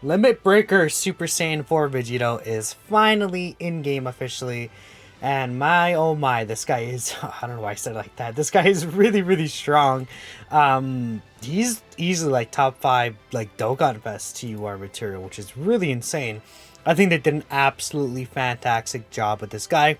Limit Breaker Super Saiyan 4 Vegito is finally in-game officially. And my, oh my, this guy is, I don't know why I said it like that. This guy is really, really strong. He's easily like top 5, like Dokkan Best TUR material, which is really insane. I think they did an absolutely fantastic job with this guy.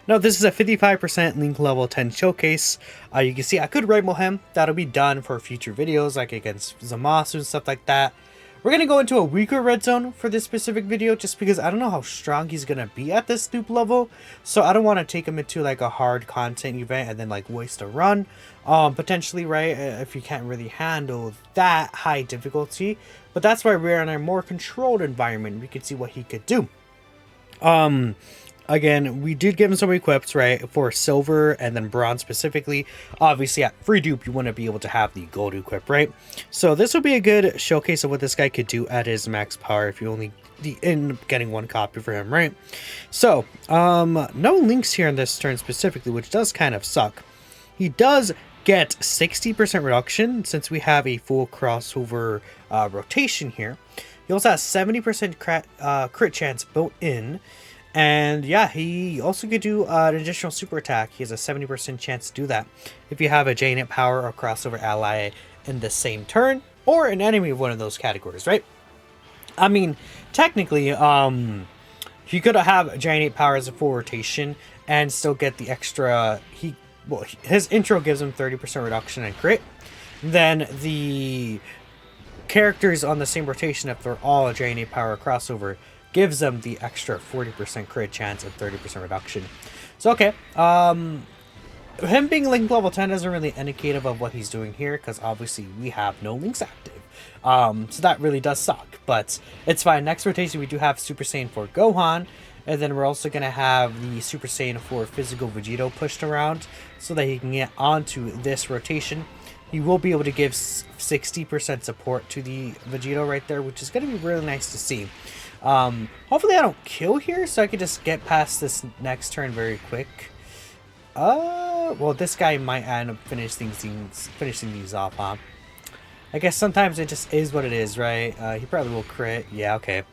Now, this is a 55% Link level 10 showcase. You can see I could Rainbow him. That'll be done for future videos, like against Zamasu and stuff like that. We're going to go into a weaker red zone for this specific video just because I don't know how strong he's going to be at this noob level. So I don't want to take him into like a hard content event and then like waste a run. Potentially, right, if you can't really handle that high difficulty. But that's why we're in a more controlled environment. We could see what he could do. Again, we did give him some equips, right, for silver and then bronze specifically. Obviously, at free dupe, you want to be able to have the gold equip, right? So this will be a good showcase of what this guy could do at his max power if you only end up getting one copy for him, right? So, no links here in this turn specifically, which does kind of suck. He does get 60% reduction since we have a full crossover rotation here. He also has 70% crit chance built in. And yeah, he also could do an additional super attack. He has a 70% chance to do that if you have a J-Net power or crossover ally in the same turn or an enemy of one of those categories, right? I mean, technically, he could have J-Net power as a full rotation and still get the extra. His intro gives him 30% reduction in crit. Then the characters on the same rotation, if they're all a J-Net power crossover, gives them the extra 40% crit chance and 30% reduction. So, okay. Him being Link level 10 isn't really indicative of what he's doing here, because obviously we have no Links active. So that really does suck, but it's fine. Next rotation, we do have Super Saiyan 4 Gohan, and then we're also going to have the Super Saiyan 4 Physical Vegito pushed around, so that he can get onto this rotation. He will be able to give 60% support to the Vegito right there, which is going to be really nice to see. Hopefully I don't kill here, so I can just get past this next turn very quick. Well, this guy might end up finishing these off, huh? I guess sometimes it just is what it is, right? He probably will crit. Yeah, okay.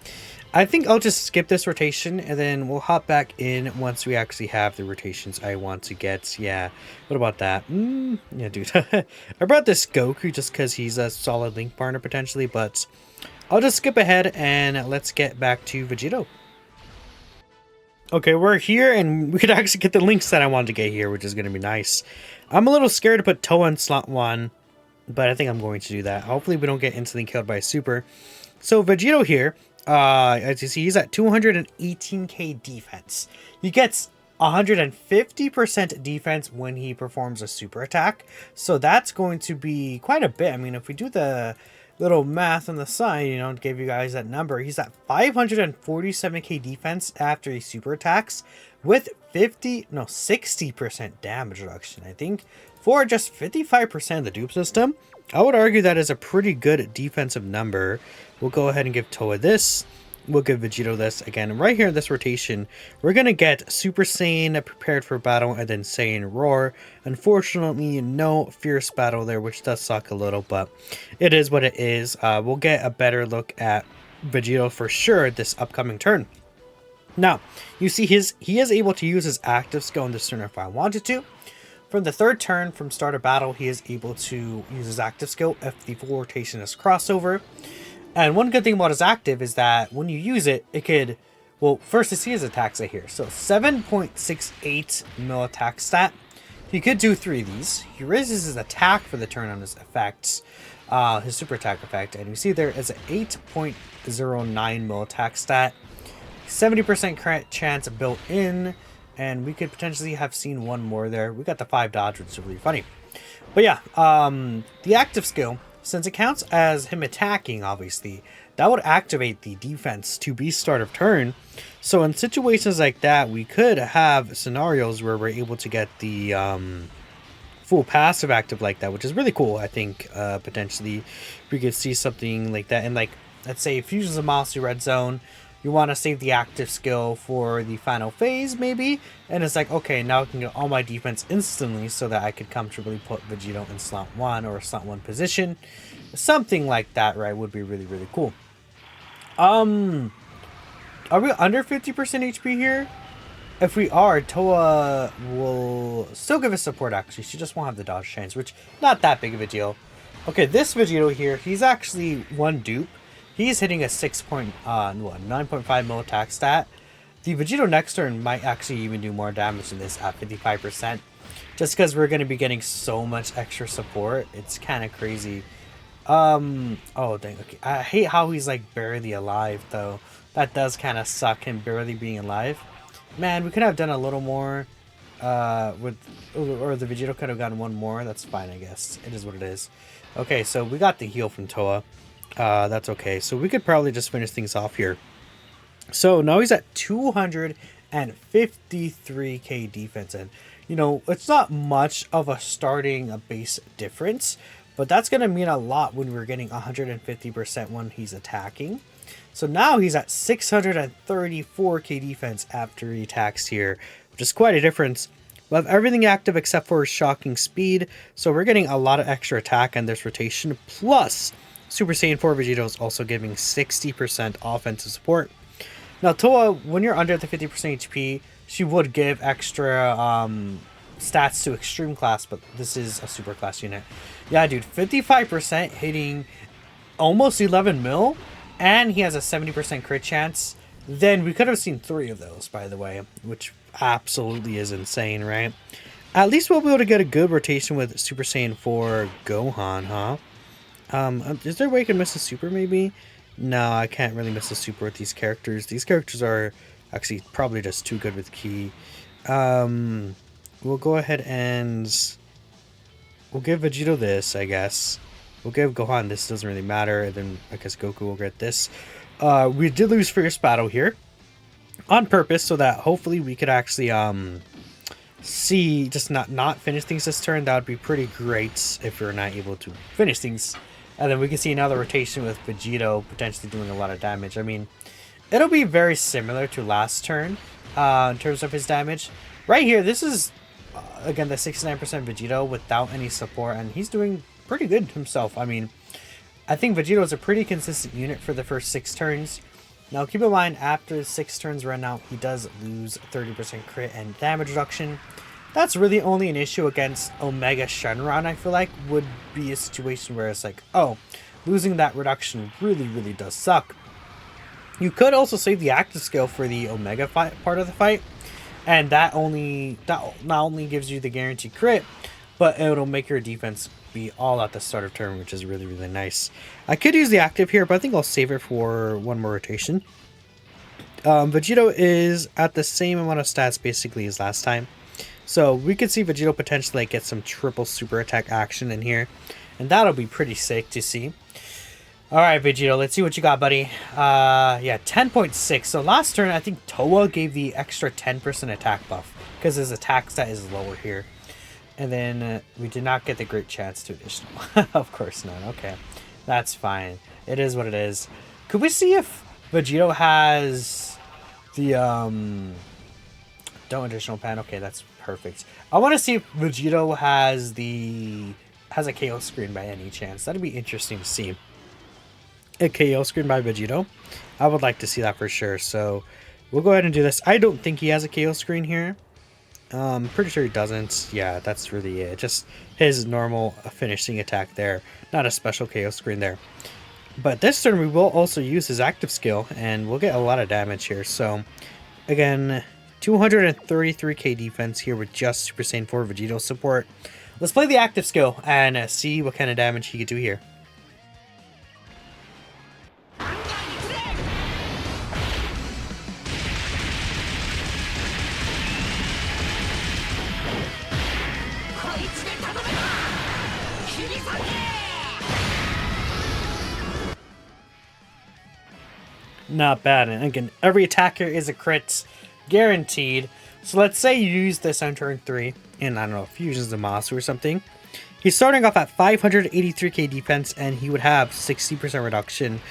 I think I'll just skip this rotation, and then we'll hop back in once we actually have the rotations I want to get. Yeah, what about that? Yeah, dude. I brought this Goku just because he's a solid Link partner potentially, but I'll just skip ahead and let's get back to Vegito. Okay, we're here and we could actually get the links that I wanted to get here, which is going to be nice. I'm a little scared to put Toa in slot 1, but I think I'm going to do that. Hopefully we don't get instantly killed by a super. So Vegito here, as you see, he's at 218k defense. He gets 150% defense when he performs a super attack. So that's going to be quite a bit. I mean, if we do the little math on the side, you know, to give you guys that number, he's at 547k defense after he super attacks with 60% damage reduction. I think for just 55% of the dupe system, I would argue that is a pretty good defensive number. We'll go ahead and give Toa this. We'll give Vegito this. Again, right here in this rotation, we're going to get Super Saiyan Prepared for Battle and then Saiyan Roar. Unfortunately, no Fierce Battle there, which does suck a little, but it is what it is. We'll get a better look at Vegito for sure this upcoming turn. Now, you see he is able to use his active skill in this turn if I wanted to. From the third turn, from start of battle, he is able to use his active skill if the full rotation is crossover. And one good thing about his active is that when you use it, it could, well, first to see his attacks right here. So 7.68 mil attack stat. He could do 3 of these. He raises his attack for the turn on his effects, his super attack effect. And you see there is an 8.09 mil attack stat. 70% crit chance built in. And we could potentially have seen one more there. We got the 5 dodge, which is really funny. But yeah, the active skill, since it counts as him attacking, obviously, that would activate the defense to be start of turn. So in situations like that, we could have scenarios where we're able to get the full passive active like that, which is really cool. I think potentially we could see something like that. And like, let's say Fusion Zamasu red zone, you want to save the active skill for the final phase, maybe. And it's like, okay, now I can get all my defense instantly so that I could comfortably put Vegito in slot 1 or slot 1 position. Something like that, right, would be really, really cool. Are we under 50% HP here? If we are, Toa will still give us support, actually. She just won't have the dodge chance, which not that big of a deal. Okay, this Vegito here, he's actually one dupe. He's hitting a 9.5 mil attack stat. The Vegito next turn might actually even do more damage than this at 55%. Just because we're going to be getting so much extra support. It's kind of crazy. Oh, dang. Okay. I hate how he's like barely alive, though. That does kind of suck, him barely being alive. Man, we could have done a little more or the Vegito could have gotten one more. That's fine, I guess. It is what it is. Okay, so we got the heal from Toa. That's okay. So we could probably just finish things off here. So now he's at 253k defense. And, you know, it's not much of a starting base difference. But that's going to mean a lot when we're getting 150% when he's attacking. So now he's at 634k defense after he attacks here, which is quite a difference. We have everything active except for his shocking speed, so we're getting a lot of extra attack in this rotation. Plus, Super Saiyan 4 Vegito is also giving 60% offensive support. Now, Toa, when you're under the 50% HP, she would give extra stats to Extreme Class, but this is a Super Class unit. Yeah, dude, 55% hitting almost 11 mil. And he has a 70% crit chance. Then we could have seen 3 of those, by the way, which absolutely is insane, right? At least we'll be able to get a good rotation with Super Saiyan 4 Gohan, huh? Is there a way I can miss a super, maybe? No, I can't really miss a super with these characters. These characters are actually probably just too good with Ki. We'll go ahead and we'll give Vegito this, I guess. We'll give Gohan this, doesn't really matter, and then I guess Goku will get this. We did lose Fierce Battle here on purpose so that hopefully we could actually see, just not finish things this turn. That would be pretty great if we're not able to finish things. And then we can see another rotation with Vegito potentially doing a lot of damage. I mean, it'll be very similar to last turn in terms of his damage. Right here, this is, again, the 69% Vegito without any support, and he's doing pretty good himself. I mean, I think Vegito is a pretty consistent unit for the first 6 turns. Now, keep in mind, after 6 turns run out, he does lose 30% crit and damage reduction. That's really only an issue against Omega Shenron, I feel like, would be a situation where it's like, oh, losing that reduction really, really does suck. You could also save the active skill for the Omega part of the fight, and that not only gives you the guaranteed crit, but it'll make your defense be all at the start of turn, which is really, really nice. I could use the active here, but I think I'll save it for one more rotation. Vegito is at the same amount of stats basically as last time. So we could see Vegito potentially get some triple super attack action in here. And that'll be pretty sick to see. Alright, Vegito, let's see what you got, buddy. Yeah, 10.6. So last turn, I think Toa gave the extra 10% attack buff, because his attack stat is lower here. And then we did not get the great chance to additional. Of course not. Okay, that's fine. It is what it is. Could we see if Vegito has the don't additional pan? Okay, that's perfect. I want to see if Vegito has a KO screen by any chance. That'd be interesting to see. A KO screen by Vegito. I would like to see that for sure. So we'll go ahead and do this. I don't think he has a KO screen here. Pretty sure he doesn't. Yeah, that's really it. Just his normal finishing attack there. Not a special KO screen there. But this turn we will also use his active skill, and we'll get a lot of damage here. So, again, 233k defense here with just Super Saiyan 4 Vegito support. Let's play the active skill and see what kind of damage he could do here. Not bad. And again, every attacker is a crit guaranteed. So let's say you use this on turn 3 and I don't know, fusions the Masu or something. He's starting off at 583k defense and he would have 60% reduction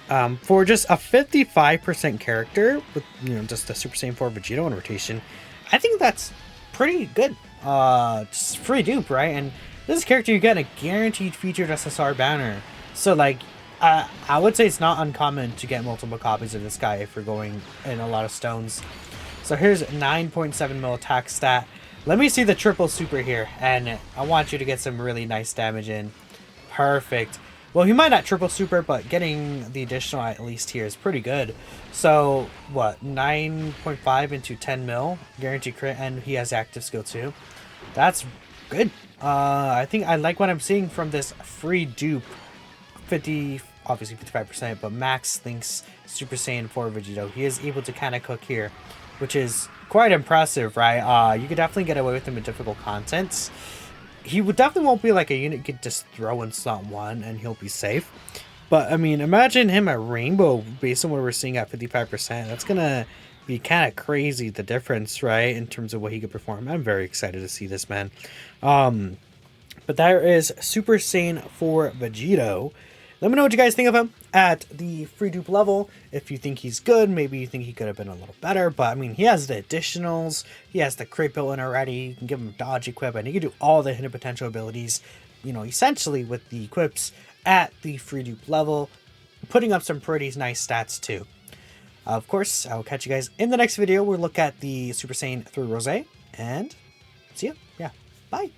For just a 55% character with, you know, just the Super Saiyan 4 Vegito in rotation, I think that's pretty good. Just free dupe, right? And this is a character you get a guaranteed featured SSR banner. So like, I would say it's not uncommon to get multiple copies of this guy if you're going in a lot of stones. So here's 9.7 mil attack stat. Let me see the triple super here, and I want you to get some really nice damage in. Perfect. Well, he might not triple super, but getting the additional at least here is pretty good. So, what, 9.5 into 10 mil, guaranteed crit, and he has active skill too. That's good. I think I like what I'm seeing from this free dupe. 50, obviously 55%, but Max thinks Super Saiyan 4 Vegito. He is able to kind of cook here, which is quite impressive, right? You could definitely get away with him in difficult contents. He would definitely won't be like a unit you could just throw in slot 1 and he'll be safe. But, I mean, imagine him at Rainbow based on what we're seeing at 55%. That's going to be kind of crazy, the difference, right, in terms of what he could perform. I'm very excited to see this, man. But there is Super Saiyan 4 Vegito. Let me know what you guys think of him at the free dupe level. If you think he's good, maybe you think he could have been a little better. But, I mean, he has the additionals. He has the crit built in already. You can give him dodge equip, and he can do all the hidden potential abilities, you know, essentially with the equips at the free dupe level, putting up some pretty nice stats, too. Of course, I will catch you guys in the next video. We'll look at the Super Saiyan 3 Rosé, and see ya. Yeah, bye.